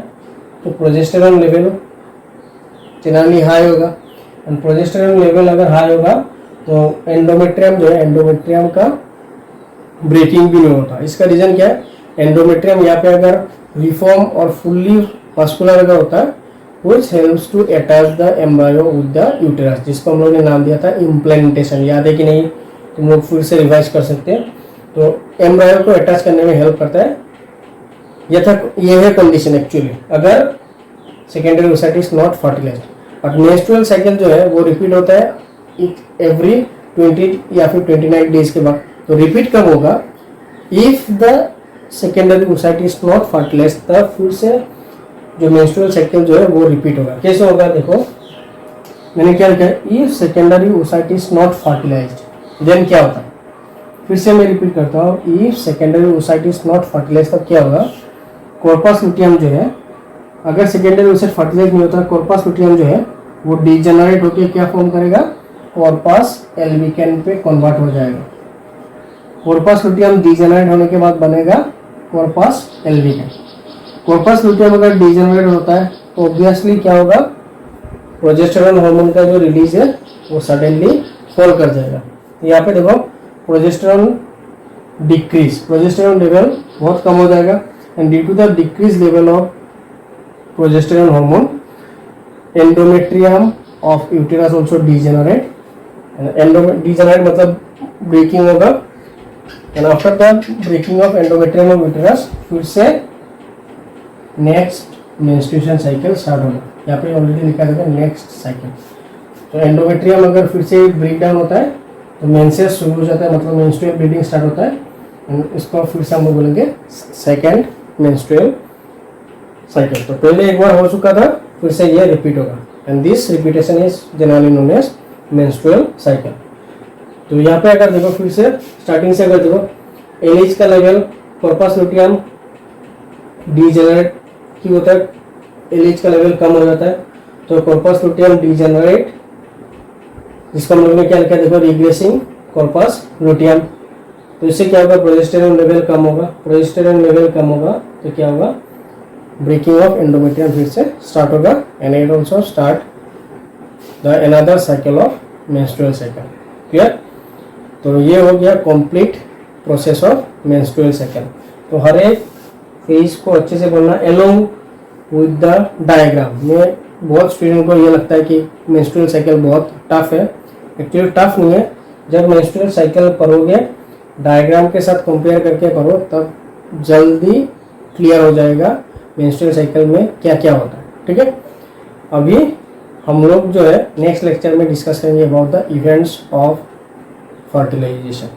S1: तो प्रोजेस्टेरॉन लेवल जनरली हाई होगा, एंड प्रोजेस्टेरॉन लेवल अगर हाई होगा तो एंडोमेट्रियम जो है, एंडोमेट्रियम का ब्रेकिंग भी नहीं होता। इसका रीजन क्या है, एंडोमेट्रियम यहाँ पे अगर रिफॉर्म और फुल्ली मस्कुलर अगर होता है, which helps to attach the embryo with the uterus, जिसको हम लोग ने नाम दिया था इम्प्लांटेशन। याद है कि नहीं, तुम लोग फिर से रिवाइज कर सकते हैं। तो एम्ब्रायो को अटैच करने में हेल्प करता है। ये है कंडीशन एक्चुअली, अगर secondary oocyte is not fertilized. But menstrual cycle जो है वो रिपीट होता है एवरी 20 या फिर 29 डेज के बाद। तो रिपीट कब होगा, if the secondary oocyte is not fertilized, तब फिर से जो मेंस्ट्रुअल साइकिल जो है वो रिपीट होगा। कैसे होगा देखो, मैंने क्या लिखा है, if secondary oocyte is not fertilized then क्या होता है। फिर से मैं रिपीट करता हूँ, if secondary oocyte is not fertilized तब क्या होगा, कॉर्पस लुटियम जो है, अगर सेकेंडरी oocyte फर्टिलाइज नहीं होता, कॉर्पस लुटियम जो है वो डिजेनरेट होकर क्या फॉर्म करेगा, कॉर्पस एल्बिकन पे कन्वर्ट हो जाएगा। कॉर्पस लुटियम डिजेनरेट होने के बाद बनेगा कॉर्पस एल्बिकन। कॉर्पस लुटियम अगर डिजेनरेट होता है तो ऑब्वियसली क्या होगा, प्रोजेस्टेरॉन हार्मोन का जो रिलीज है वो सडनली फॉल कर जाएगा। यहाँ पे देखो प्रोजेस्टेरॉन डिक्रीज, प्रोजेस्टेरॉन लेवल बहुत कम हो जाएगा, and due to the decrease level of progesterone hormone endometrium of uterus also degenerate. Degenerate मतलब ब्रेकिंग होगा, and after the breaking of endometrium of uterus फिर से नेक्स्ट मेंस्ट्रुएशन साइकिल स्टार्ट होगा। यहाँ पे ऑलरेडी लिखा है नेक्स्ट साइकिल। तो एंडोमेट्रियम अगर फिर से ब्रेक डाउन होता है तो मेंसेस शुरू हो जाता है, मतलब मेंस्ट्रुअल ब्लीडिंग स्टार्ट होता है, एंड इसको फिर से हम लोग बोलेंगे सेकेंड मेंस्ट्रुअल साइकिल। तो पहले एक बार हो चुका था, फिर से ये रिपीट होगा, and this repetition is generally known as menstrual cycle. तो यहाँ पे अगर देखो फिर से स्टार्टिंग से अगर देखो, एलएच का लेवल कॉर्पस लुटियम डिजेनरेट क्यों होता है, एलएच का लेवल कम हो जाता है, तो कॉर्पस लुटियम डिजेनरेट, जिसको हम लोग ने क्या लिखा देखो, रिग्रेसिंग कॉर्पस लुटियम। तो इससे क्या होगा, प्रोजेस्टेरॉन लेवल कम होगा, प्रोजेस्टेरॉन लेवल कम होगा तो क्या होगा, ब्रेकिंग ऑफ एंडोमेट्रियम फिर से स्टार्ट होगा, and it also start the another cycle of menstrual cycle. Clear. तो ये हो गया complete process of menstrual cycle. तो हर एक फेज को अच्छे से बोलना एलोंग विद द डायग्राम। में बहुत स्टूडेंट को ये लगता है कि मेंस्ट्रुअल साइकिल बहुत टफ है, एक्चुअली टफ नहीं है। जब मेंस्ट्रुअल साइकिल पढ़ोगे डायग्राम के साथ कंपेयर करके पढ़ो, तब जल्दी क्लियर हो जाएगा मेंस्ट्रुअल साइकिल में क्या क्या होता है। ठीक है, अभी हम लोग जो है नेक्स्ट लेक्चर में डिस्कस करेंगे about the events of fertilisation.